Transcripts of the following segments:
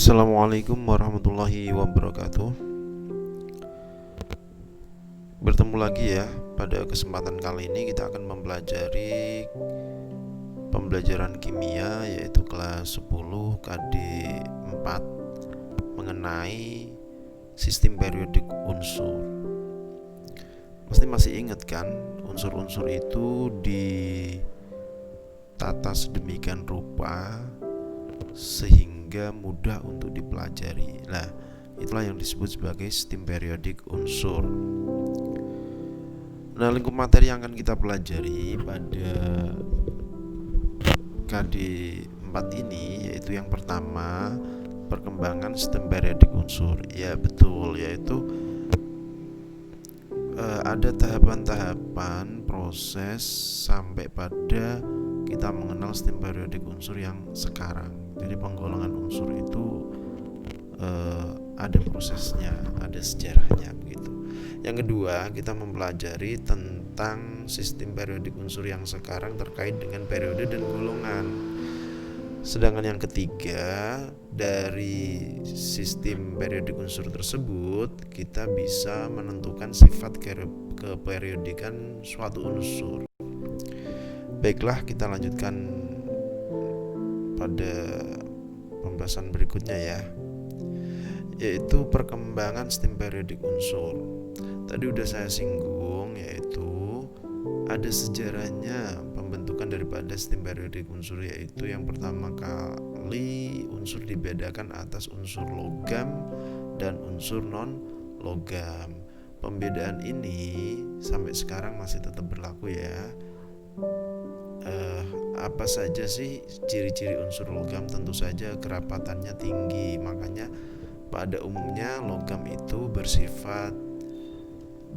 Assalamualaikum warahmatullahi wabarakatuh. Bertemu lagi ya. Pada kesempatan kali ini kita akan mempelajari pembelajaran kimia yaitu kelas 10 KD 4 mengenai sistem periodik unsur. Pasti masih ingat kan, unsur-unsur itu ditata sedemikian rupa sehingga mudah untuk dipelajari. Nah, itulah yang disebut sebagai sistem periodik unsur. Nah, lingkup materi yang akan kita pelajari pada KD 4 ini yaitu yang pertama, perkembangan sistem periodik unsur. Ya, betul, yaitu ada tahapan-tahapan proses sampai pada kita mengenal sistem periodik unsur yang sekarang. Jadi penggolongan unsur itu ada prosesnya, ada sejarahnya begitu. Yang kedua, kita mempelajari tentang sistem periodik unsur yang sekarang terkait dengan periode dan golongan. Sedangkan yang ketiga, dari sistem periodik unsur tersebut kita bisa menentukan sifat keperiodikan suatu unsur. Baiklah, kita lanjutkan pada pembahasan berikutnya ya, yaitu perkembangan sistem periodik unsur. Tadi udah saya singgung, yaitu ada sejarahnya pembentukan daripada sistem periodik unsur, yaitu yang pertama kali unsur dibedakan atas unsur logam dan unsur non logam. Pembedaan ini sampai sekarang masih tetap berlaku ya. Apa saja sih ciri-ciri unsur logam? Tentu saja kerapatannya tinggi, makanya pada umumnya logam itu bersifat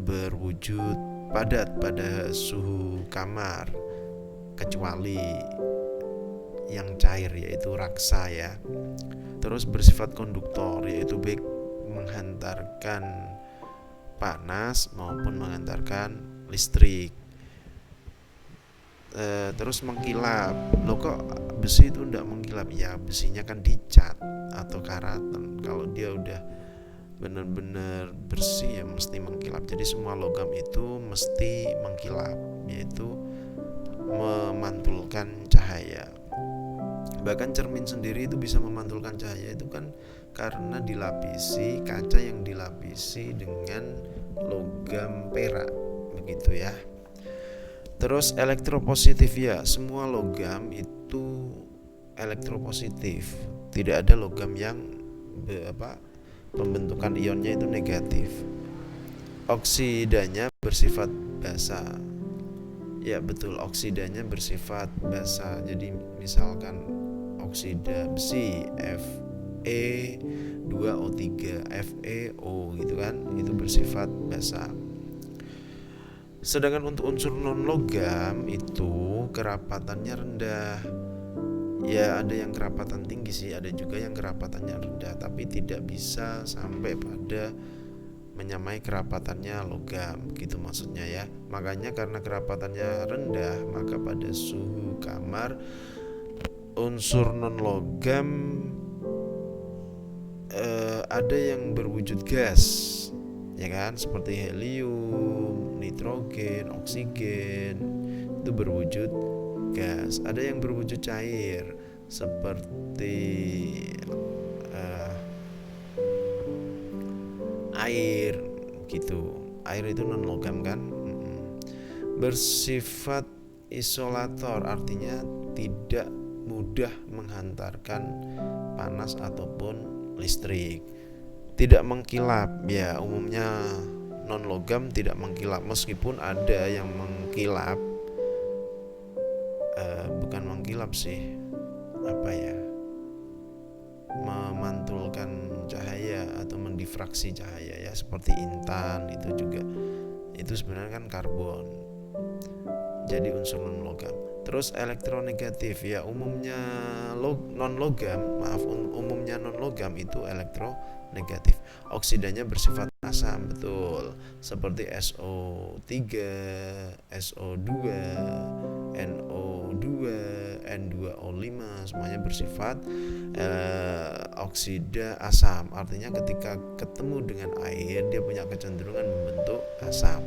berwujud padat pada suhu kamar, kecuali yang cair yaitu raksa ya. Terus bersifat konduktor, yaitu baik menghantarkan panas maupun menghantarkan listrik. Terus mengkilap. Loh, kok besi itu tidak mengkilap? Ya, besinya kan dicat atau karatan. Kalau dia udah benar-benar bersih ya mesti mengkilap. Jadi semua logam itu mesti mengkilap, yaitu memantulkan cahaya. Bahkan cermin sendiri itu bisa memantulkan cahaya, itu kan karena dilapisi kaca yang dilapisi dengan logam perak, begitu ya. Terus elektropositif ya, semua logam itu elektropositif. Tidak ada logam yang pembentukan ionnya itu negatif. Oksidanya bersifat basa. Ya betul, oksidanya bersifat basa. Jadi misalkan oksida besi Fe2O3, FeO gitu kan, itu bersifat basa. Sedangkan untuk unsur non logam itu kerapatannya rendah. Ya, ada yang kerapatan tinggi sih, ada juga yang kerapatannya rendah, tapi tidak bisa sampai pada menyamai kerapatannya logam, gitu maksudnya ya. Makanya karena kerapatannya rendah, maka pada suhu kamar unsur non logam ada yang berwujud gas, ya kan, seperti helium, nitrogen, oksigen, itu berwujud gas. Ada yang berwujud cair seperti air gitu. Air itu non logam kan. Bersifat isolator, artinya tidak mudah menghantarkan panas ataupun listrik. Tidak mengkilap, ya umumnya non logam tidak mengkilap, meskipun ada yang mengkilap, bukan mengkilap sih, memantulkan cahaya atau mendifraksi cahaya ya, seperti intan itu juga, itu sebenarnya kan karbon, jadi unsur non logam. Terus elektronegatif ya, umumnya non logam itu elektronegatif. Oksidanya bersifat asam, betul, seperti SO3, SO2, NO2, N2O5 semuanya bersifat oksida asam. Artinya ketika ketemu dengan air dia punya kecenderungan membentuk asam.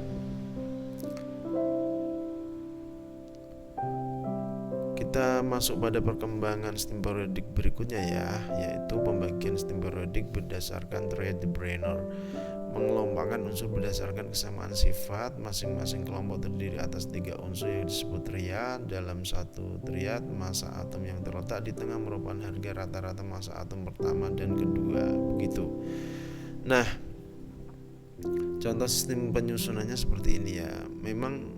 Kita masuk pada perkembangan sistem periodik berikutnya ya, yaitu pembagian sistem periodik berdasarkan triad de Brenner. Mengelompokkan unsur berdasarkan kesamaan sifat. Masing-masing kelompok terdiri atas 3 unsur yang disebut triad. Dalam satu triad, massa atom yang terletak di tengah merupakan harga rata-rata massa atom pertama dan kedua. Begitu. Nah, contoh sistem penyusunannya seperti ini ya. Memang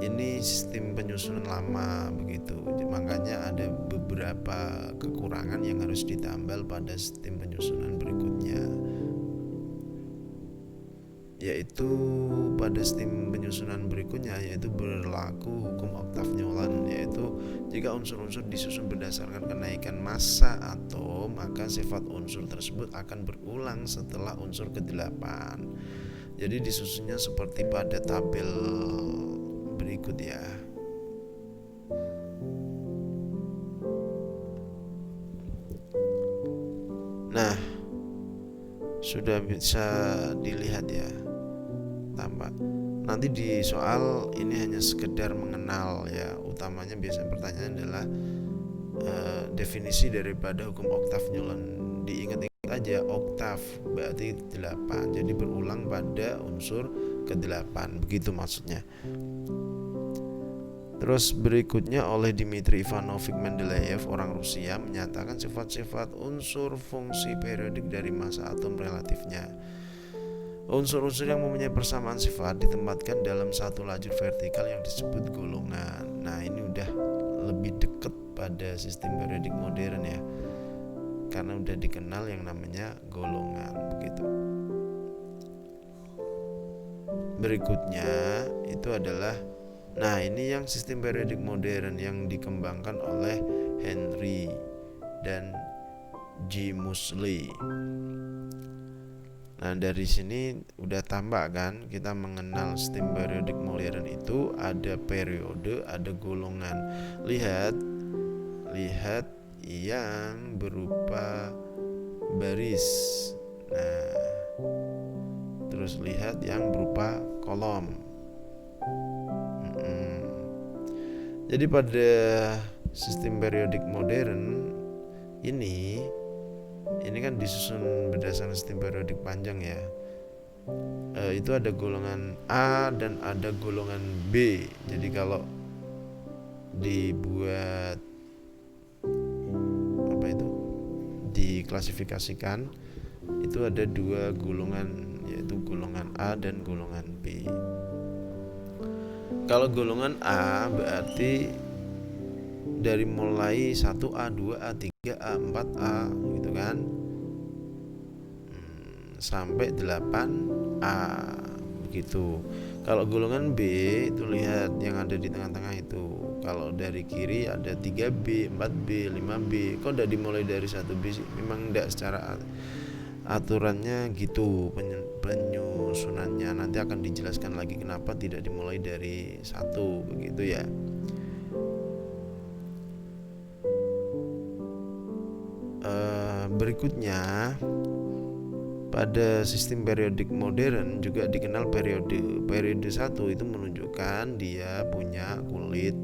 ini sistem penyusunan lama begitu, makanya ada beberapa kekurangan yang harus ditambal pada sistem penyusunan berikutnya, yaitu pada sistem penyusunan berikutnya yaitu berlaku hukum Octav-Nolan, yaitu jika unsur-unsur disusun berdasarkan kenaikan massa atom, maka sifat unsur tersebut akan berulang setelah unsur ke-8. Jadi disusunnya seperti pada tabel berikut ya. Nah, sudah bisa dilihat ya. Tampak. Nanti di soal ini hanya sekedar mengenal ya. Utamanya biasanya pertanyaan adalah definisi daripada hukum Octav-Nolan. Diingat-ingat aja, oktav berarti 8. Jadi berulang pada unsur ke-8. Begitu maksudnya. Terus berikutnya oleh Dmitri Ivanovich Mendeleev, orang Rusia, menyatakan sifat-sifat unsur fungsi periodik dari massa atom relatifnya. Unsur-unsur yang mempunyai persamaan sifat ditempatkan dalam satu lajur vertikal yang disebut golongan. Nah, ini udah lebih dekat pada sistem periodik modern ya, karena udah dikenal yang namanya golongan begitu. Berikutnya itu adalah, nah ini yang sistem periodik modern yang dikembangkan oleh Henry dan G. Moseley. Nah dari sini udah tambah kan, kita mengenal sistem periodik modern itu ada periode, ada golongan. Lihat yang berupa baris. Nah, terus lihat yang berupa kolom. Jadi pada sistem periodik modern ini kan disusun berdasarkan sistem periodik panjang ya. Itu ada golongan A dan ada golongan B. Jadi kalau dibuat diklasifikasikan itu ada 2 golongan, yaitu golongan A dan golongan B. Kalau golongan A berarti dari mulai 1A, 2A, 3A, 4A gitu kan, sampai 8A begitu. Kalau golongan B itu lihat yang ada di tengah-tengah itu. Kalau dari kiri ada 3B, 4B, 5B. Kok udah dimulai dari 1B sih? Memang enggak, secara aturannya gitu penyusunannya. Nanti akan dijelaskan lagi kenapa tidak dimulai dari 1 begitu ya. Berikutnya pada sistem periodik modern juga dikenal periode. Periode 1 itu menunjukkan dia punya kulit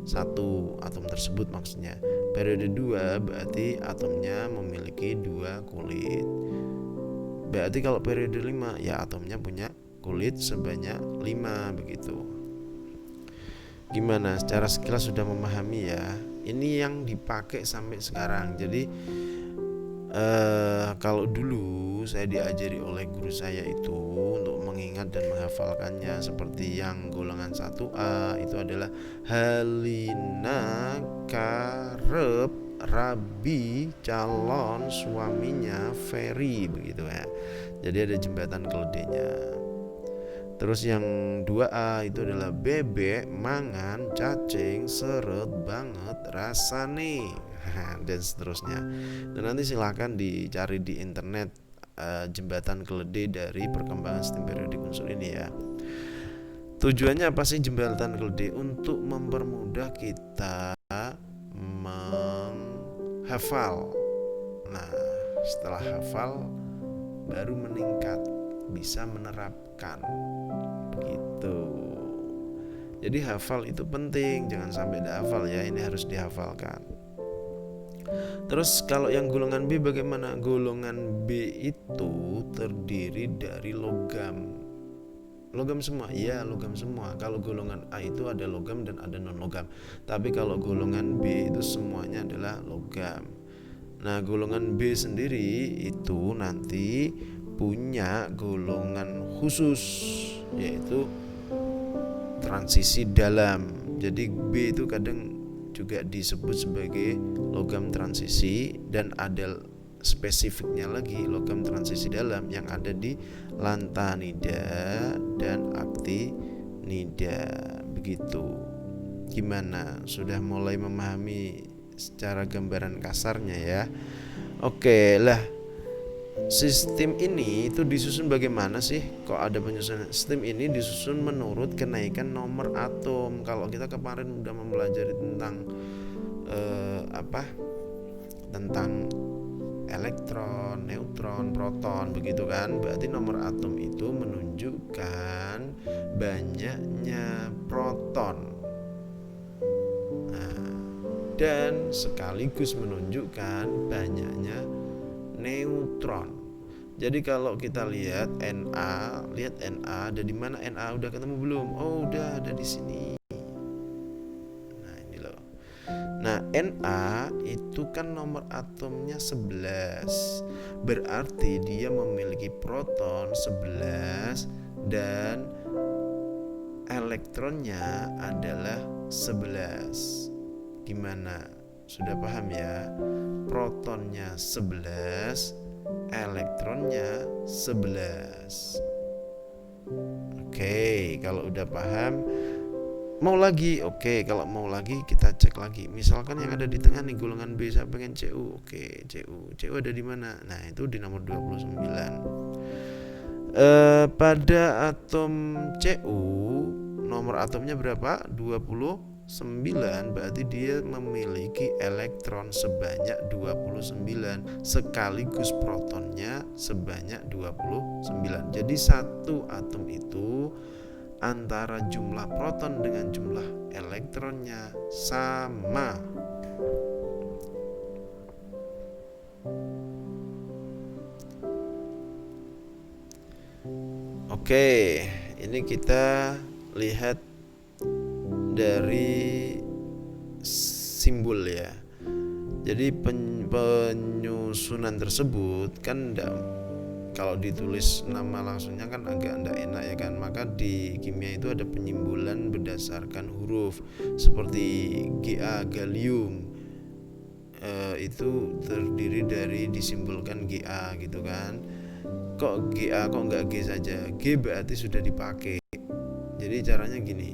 1, atom tersebut maksudnya. Periode 2 berarti atomnya memiliki 2 kulit. Berarti kalau periode 5 ya atomnya punya kulit sebanyak 5 begitu. Gimana? Secara sekilas sudah memahami ya. Ini yang dipakai sampai sekarang. Jadi kalau dulu saya diajari oleh guru saya itu untuk mengingat dan menghafalkannya, seperti yang golongan 1A itu adalah Halina karep Rabi calon suaminya Ferry begitu ya. Jadi ada jembatan keledainya. Terus yang 2A itu adalah bebek mangan cacing seret banget rasane dan seterusnya. Dan nanti silahkan dicari di internet jembatan keledai dari perkembangan sistem periodik unsur ini ya. Tujuannya apa sih jembatan keledai? Untuk mempermudah kita hafal. Nah, setelah hafal baru meningkat, bisa menerapkan. Begitu. Jadi hafal itu penting, jangan sampai tidak hafal ya, ini harus dihafalkan. Terus kalau yang golongan B bagaimana? Golongan B itu terdiri dari logam. Logam semua? Iya, logam semua. Kalau golongan A itu ada logam dan ada non logam. Tapi kalau golongan B itu semuanya adalah logam. Nah, golongan B sendiri itu nanti punya golongan khusus, yaitu transisi dalam. Jadi B itu kadang juga disebut sebagai logam transisi, dan ada spesifiknya lagi logam transisi dalam yang ada di lantanida dan aktinida. Begitu. Gimana? Sudah mulai memahami secara gambaran kasarnya ya? Oke lah. Sistem ini itu disusun bagaimana sih? Kok ada penyusunan? Sistem ini disusun menurut kenaikan nomor atom. Kalau kita kemarin udah mempelajari tentang tentang elektron, neutron, proton, begitu kan? Berarti nomor atom itu menunjukkan banyaknya proton. Nah, dan sekaligus menunjukkan banyaknya neutron. Jadi kalau kita lihat Na ada di mana? Na udah ketemu belum? Oh, udah ada di sini. Nah, ini loh. Nah, Na itu kan nomor atomnya 11. Berarti dia memiliki proton 11 dan elektronnya adalah 11. Gimana? Sudah paham ya? Protonnya 11, elektronnya 11. Oke, kalau udah paham, mau lagi? Oke, kalau mau lagi kita cek lagi. Misalkan yang ada di tengah nih golongan B, saya pengen Cu. Oke, Cu ada di mana? Nah, itu di nomor 29. Pada atom Cu nomor atomnya berapa? 29. Berarti dia memiliki elektron sebanyak 29 sekaligus protonnya sebanyak 29. Jadi satu atom itu antara jumlah proton dengan jumlah elektronnya sama. Oke, ini kita lihat dari simbol ya. Jadi penyusunan tersebut kan kalau ditulis nama langsungnya kan agak enggak enak ya kan. Maka di kimia itu ada penyimbolan berdasarkan huruf, seperti Ga gallium itu terdiri dari disimbolkan Ga gitu kan. Kok Ga kok enggak G saja? G berarti sudah dipakai. Jadi caranya gini,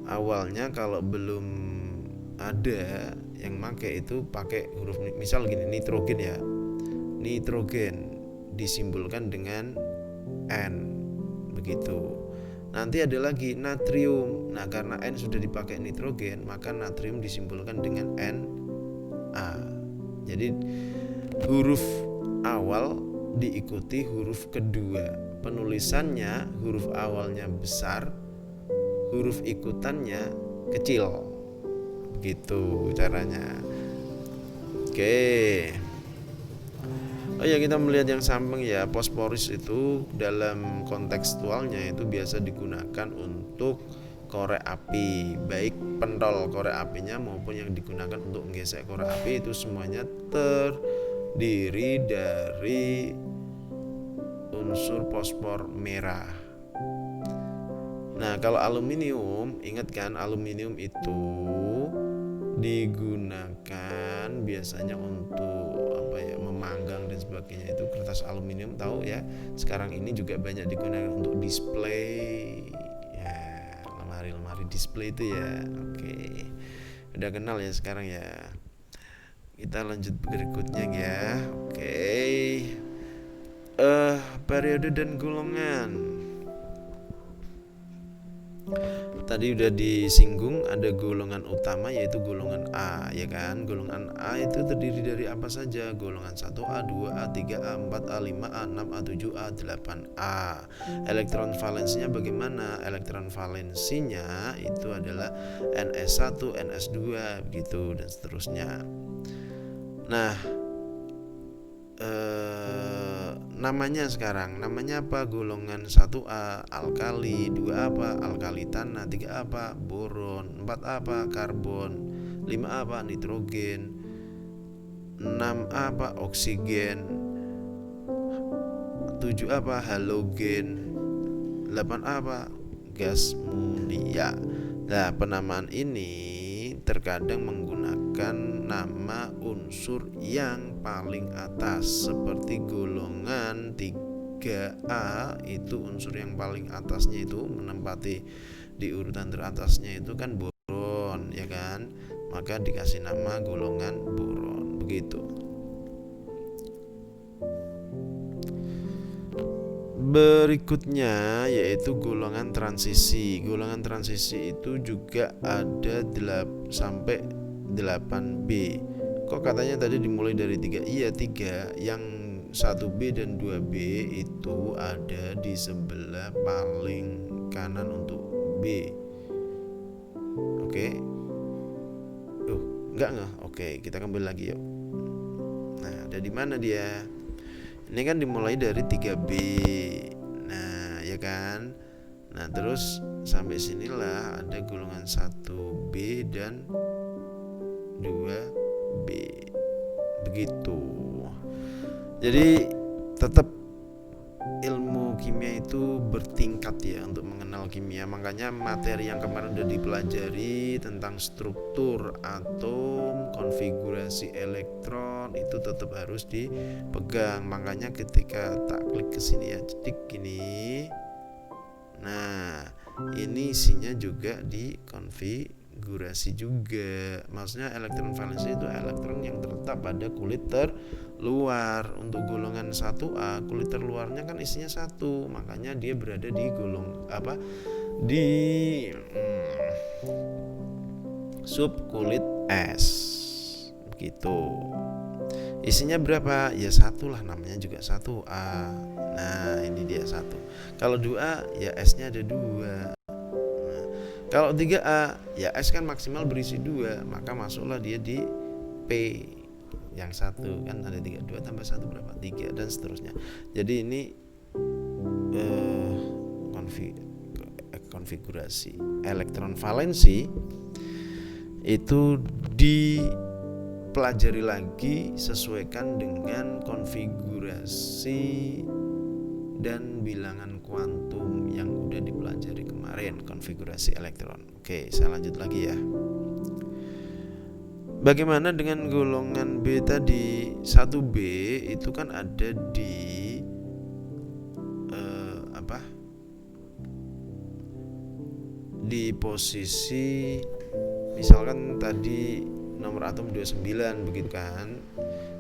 awalnya kalau belum ada yang pakai itu pakai huruf, misal gini, nitrogen ya, nitrogen disimbolkan dengan N, begitu. Nanti ada lagi natrium. Nah, karena N sudah dipakai nitrogen, maka natrium disimbolkan dengan Na. Jadi huruf awal diikuti huruf kedua. Penulisannya huruf awalnya besar, huruf ikutannya kecil. Begitu caranya. Oke. Oh ya, kita melihat yang samping ya. Fosforus itu dalam kontekstualnya itu biasa digunakan untuk korek api, baik pentol korek apinya maupun yang digunakan untuk menggesek korek api, itu semuanya terdiri dari unsur fosfor merah. Nah, kalau aluminium, ingat kan, aluminium itu digunakan biasanya untuk memanggang dan sebagainya. Itu kertas aluminium, tahu ya. Sekarang ini juga banyak digunakan untuk display ya, lemari display itu ya. Oke, udah kenal ya sekarang ya. Kita lanjut berikutnya ya. Oke. Periode dan golongan. Tadi udah disinggung ada golongan utama yaitu golongan A, ya kan? Golongan A itu terdiri dari apa saja? Golongan 1A, 2A, 3A, 4A, 5A, 6A, 7A, 8A. Elektron valensinya bagaimana? Elektron valensinya itu adalah NS1, NS2 begitu dan seterusnya. Nah, namanya sekarang namanya apa? Golongan 1A alkali, 2 apa? Alkali tanah, 3 apa? Boron, 4 apa? Karbon, 5 apa? Nitrogen, 6 apa? Oksigen, 7 apa? Halogen, 8 apa? Gas mulia. Nah, penamaan ini terkadang menggunakan nama unsur yang paling atas, seperti golongan 3A itu unsur yang paling atasnya itu menempati di urutan teratasnya itu kan boron, ya kan? Maka dikasih nama golongan boron, begitu. Berikutnya yaitu golongan transisi. Golongan transisi itu juga ada sampai 8B. Kok katanya tadi dimulai dari 3? Iya 3. Yang 1B dan 2B itu ada di sebelah paling kanan untuk B. Oke. Enggak. Oke, kita kembali lagi yuk. Nah, ada di mana dia? Ini kan dimulai dari 3B. Nah, ya kan? Nah, terus sampai sinilah ada golongan 1B dan 2B. Begitu. Jadi tetap ilmu kimia itu bertingkat ya untuk mengenal kimia. Makanya materi yang kemarin udah dipelajari tentang struktur atom, konfigurasi elektron itu tetap harus dipegang. Makanya ketika tak klik ke sini ya, cedik gini. Nah, ini isinya juga di konfigurasi juga. Maksudnya elektron valensi itu elektron yang terletak pada kulit terluar. Untuk golongan 1A, kulit terluarnya kan isinya 1, makanya dia berada di sub kulit es. Begitu. Isinya berapa? Ya 1 lah, namanya juga 1A. Nah, ini dia 1. Kalau 2A ya S-nya ada 2. Nah, kalau 3A ya S kan maksimal berisi 2, maka masuklah dia di P yang 1 kan ada 3, 2 tambah 1 berapa? 3 dan seterusnya. Jadi ini konfigurasi elektron valensi itu dipelajari lagi sesuaikan dengan konfigurasi dan bilangan kuantum yang udah dipelajari kemarin, konfigurasi elektron. Oke, saya lanjut lagi ya. Bagaimana dengan golongan B tadi? 1B itu kan ada di di posisi, misalkan tadi nomor atom 29 begitu kan,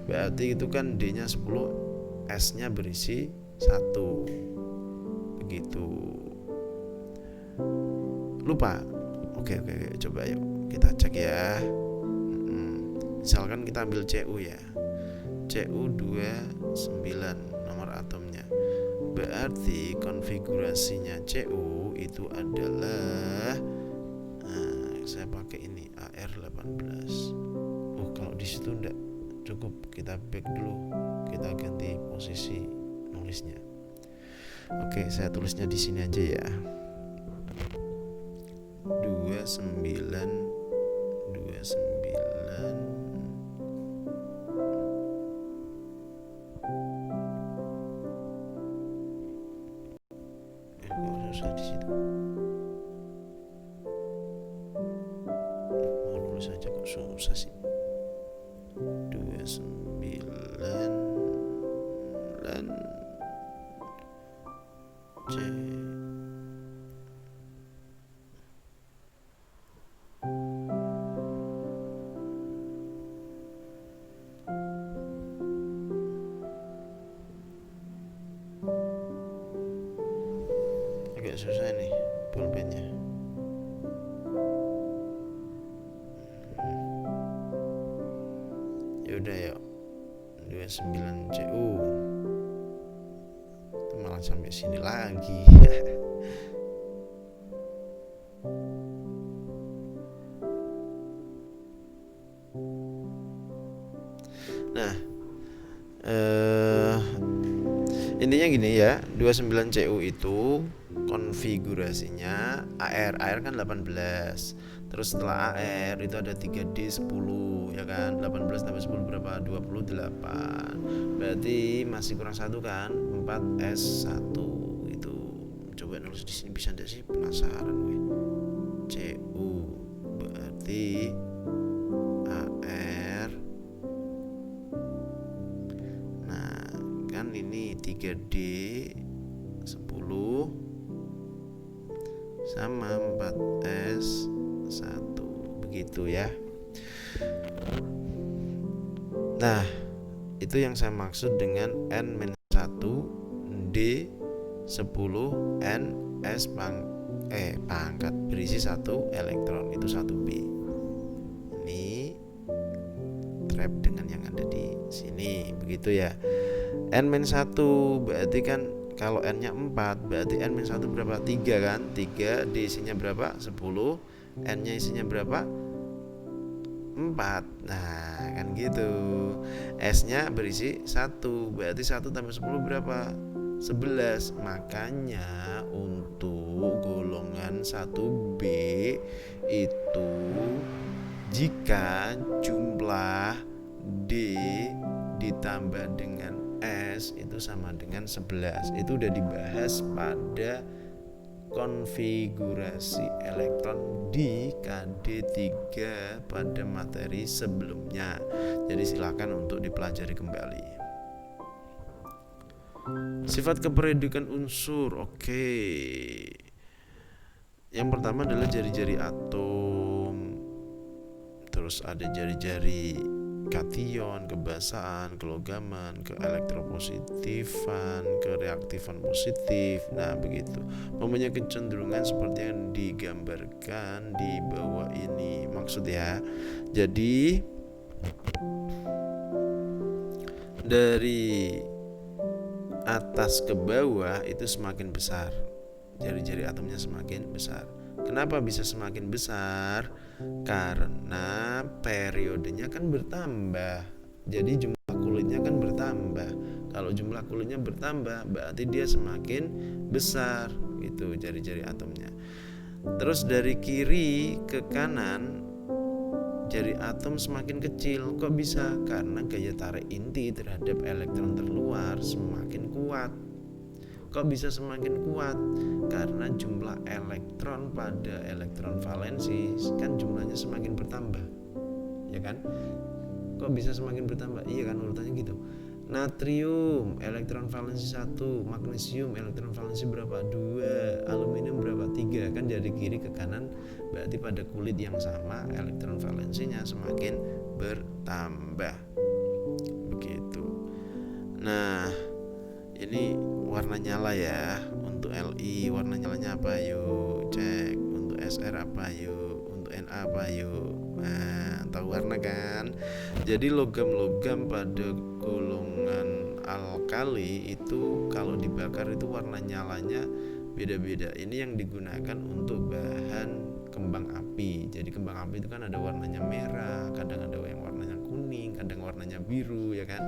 berarti itu kan D-nya 10, S-nya berisi 1 begitu. Lupa? Oke, coba yuk kita cek ya. Misalkan kita ambil Cu ya, Cu29 nomor atomnya, berarti konfigurasinya Cu itu adalah saya pakai ini AR18. Kalau di situ enggak cukup, kita back dulu, kita ganti posisi nulisnya. Oke, saya tulisnya di sini aja ya. 29 susah di situ. Mau nulis aja kok susah sih. 29 C. Agak susah nih pulpennya. Yaudah yuk 29Cu. Itu malah sampai sini lagi. Nah, intinya gini ya, 29Cu itu konfigurasinya AR kan 18. Terus setelah AR itu ada 3D 10 ya kan. 18 tambah 10 berapa? 28. Berarti masih kurang 1 kan? 4S1 itu. Coba nulis di sini bisa enggak sih? Penasaran gue. Cu berarti AR. Nah, kan ini 3D 10 sama 4S1 begitu ya. Nah, itu yang saya maksud dengan N-1 D 10 N S pangkat berisi 1 elektron, itu 1B. Ini trap dengan yang ada di sini begitu ya. N-1 berarti kan kalau N-nya 4 berarti N-1 berapa? 3 kan? 3 D isinya berapa? 10. N-nya isinya berapa? 4. Nah kan gitu. S-nya berisi 1. Berarti 1 tambah 10 berapa? 11. Makanya untuk golongan 1B itu jika jumlah D ditambah dengan S itu sama dengan 11. Itu udah dibahas pada konfigurasi elektron di KD3 pada materi sebelumnya. Jadi silakan untuk dipelajari kembali. Sifat keperedukan unsur. Oke. Yang pertama adalah jari-jari atom. Terus ada jari-jari kation, kebasaan, kelogaman, keelektropositifan, kereaktifan positif. Nah begitu. Mempunyai kecenderungan seperti yang digambarkan di bawah ini. Maksud ya. Jadi dari atas ke bawah itu semakin besar. Jari-jari atomnya semakin besar. Kenapa bisa semakin besar? Karena periodenya kan bertambah. Jadi jumlah kulitnya kan bertambah. Kalau jumlah kulitnya bertambah berarti dia semakin besar gitu jari-jari atomnya. Terus dari kiri ke kanan jari atom semakin kecil. Kok bisa? Karena gaya tarik inti terhadap elektron terluar semakin kuat. Kok bisa semakin kuat? Karena jumlah elektron pada elektron valensi kan jumlahnya semakin bertambah. Ya kan? Kok bisa semakin bertambah? Iya kan urutannya gitu. Natrium elektron valensi 1, magnesium elektron valensi berapa? 2, aluminium berapa? 3. Kan dari kiri ke kanan berarti pada kulit yang sama elektron valensinya semakin bertambah. Begitu. Nah, ini warna nyala ya. Untuk Li warna nyalanya apa? Yuk cek. Untuk Sr apa? Yuk. Untuk Na apa? Yuk. Nah, tahu warna kan? Jadi logam-logam pada golongan alkali itu kalau dibakar itu warna nyalanya beda-beda. Ini yang digunakan untuk bahan kembang api. Jadi kembang api itu kan ada warnanya merah, kadang ada yang warnanya kuning, kadang warnanya biru ya kan.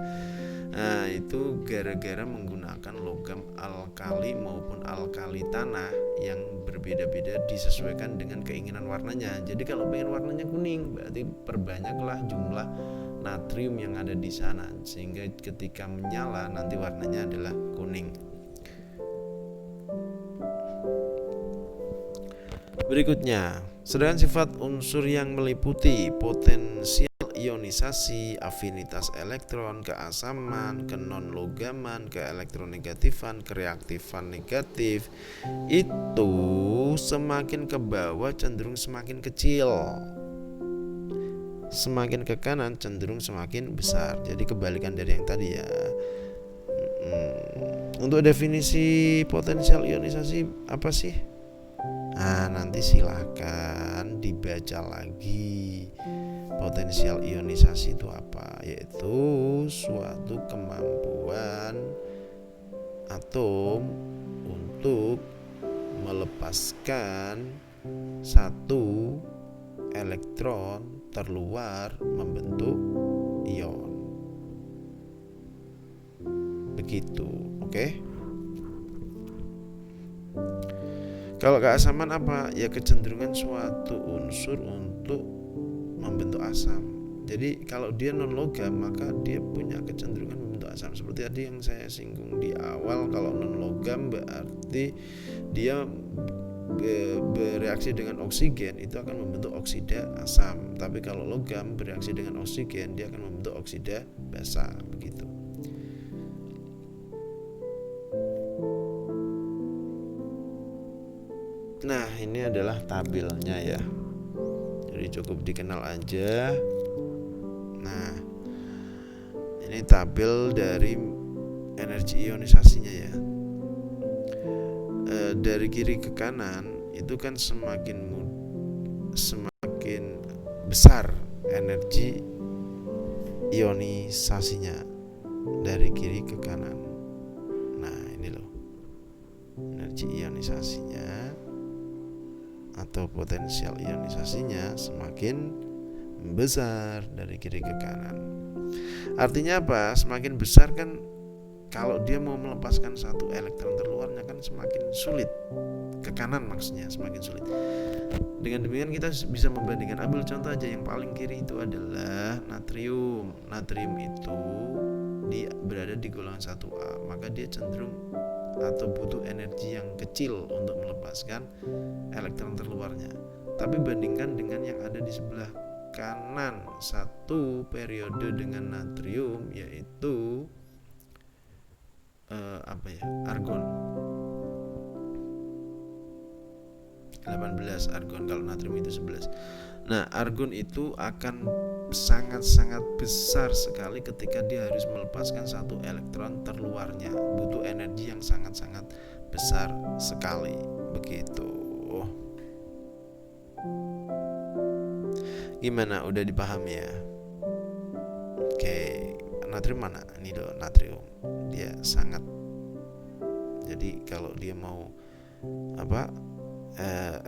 Nah itu gara-gara menggunakan logam alkali maupun alkali tanah yang berbeda-beda disesuaikan dengan keinginan warnanya. Jadi kalau pengen warnanya kuning berarti perbanyaklah jumlah natrium yang ada di sana sehingga ketika menyala nanti warnanya adalah kuning. Berikutnya, sedangkan sifat unsur yang meliputi potensial ionisasi, afinitas elektron, keasaman, kenon-logaman, keelektronegatifan, kereaktifan negatif itu semakin ke bawah cenderung semakin kecil, semakin ke kanan cenderung semakin besar. Jadi kebalikan dari yang tadi ya. Untuk definisi potensial ionisasi apa sih? Nah nanti silakan dibaca lagi Potensial ionisasi itu apa? Yaitu suatu kemampuan atom untuk melepaskan satu elektron terluar membentuk ion. Begitu, oke? Kalau keasaman apa? Ya kecenderungan suatu unsur untuk membentuk asam. Jadi kalau dia non logam maka dia punya kecenderungan membentuk asam. Seperti tadi yang saya singgung di awal, kalau non logam berarti dia bereaksi dengan oksigen itu akan membentuk oksida asam. Tapi kalau logam bereaksi dengan oksigen dia akan membentuk oksida basa, begitu. Nah, ini adalah tabelnya ya. Jadi cukup dikenal aja. Nah, ini tabel dari energi ionisasinya ya. Dari kiri ke kanan itu kan semakin besar energi ionisasinya dari kiri ke kanan. Nah, ini loh energi ionisasinya atau potensial ionisasinya semakin besar dari kiri ke kanan. Artinya apa? Semakin besar kan kalau dia mau melepaskan satu elektron terluarnya kan semakin sulit. Ke kanan maksudnya semakin sulit. Dengan demikian kita bisa membandingkan. Ambil contoh aja yang paling kiri itu adalah natrium. Natrium itu dia berada di golongan 1A, maka dia cenderung atau butuh energi yang kecil untuk melepaskan elektron terluarnya. Tapi bandingkan dengan yang ada di sebelah kanan satu periode dengan natrium, yaitu argon 18 argon, kalau natrium itu 11. Nah, argon itu akan sangat-sangat besar sekali ketika dia harus melepaskan satu elektron terluarnya, butuh energi yang sangat-sangat besar sekali, begitu. Gimana, udah dipahami ya? Oke, natrium mana? Ini loh natrium, dia sangat, jadi kalau dia mau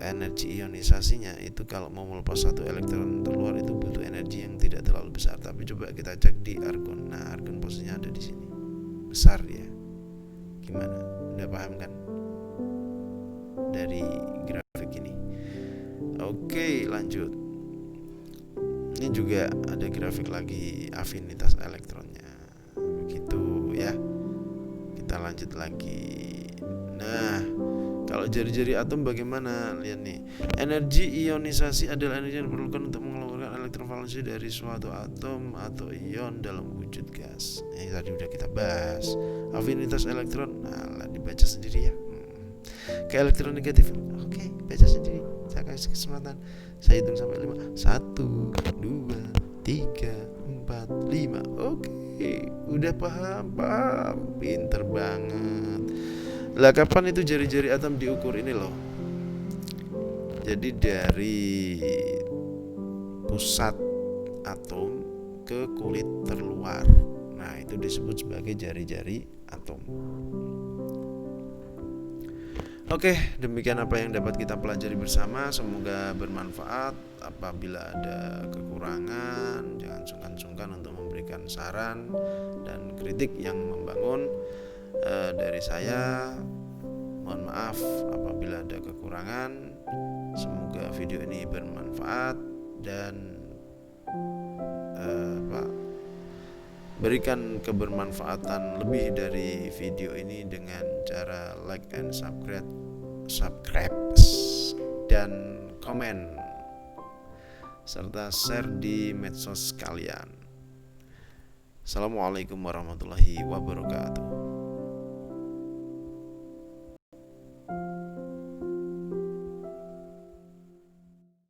energi ionisasinya itu kalau mau melepas satu elektron terluar itu butuh energi yang tidak terlalu besar. Tapi coba kita cek di argon. Nah, argon posisinya ada di sini, besar ya. Gimana? Udah paham kan dari grafik ini? Oke, lanjut. Ini juga ada grafik lagi afinitas elektronnya, begitu ya. Kita lanjut lagi. Nah, kalau jari-jari atom bagaimana? Lihat nih. Energi ionisasi adalah energi yang diperlukan untuk mengeluarkan elektron valensi dari suatu atom atau ion dalam wujud gas. Ini tadi udah kita bahas. Afinitas elektron, nah dibaca sendiri ya. Ke elektron negatif, oke, baca sendiri. Saya kasih kesempatan. Saya hitung sampai 5. 1, 2, 3, 4, 5. Oke, udah paham. Pinter banget. Lah, kapan itu jari-jari atom diukur? Ini loh. Jadi dari pusat atom ke kulit terluar. Nah, itu disebut sebagai jari-jari atom. Oke, demikian apa yang dapat kita pelajari bersama. Semoga bermanfaat. Apabila ada kekurangan, jangan sungkan-sungkan untuk memberikan saran dan kritik yang membangun. Dari saya, mohon maaf apabila ada kekurangan. Semoga video ini bermanfaat dan berikan kebermanfaatan lebih dari video ini dengan cara like and subscribe dan komen serta share di medsos kalian. Assalamualaikum warahmatullahi wabarakatuh.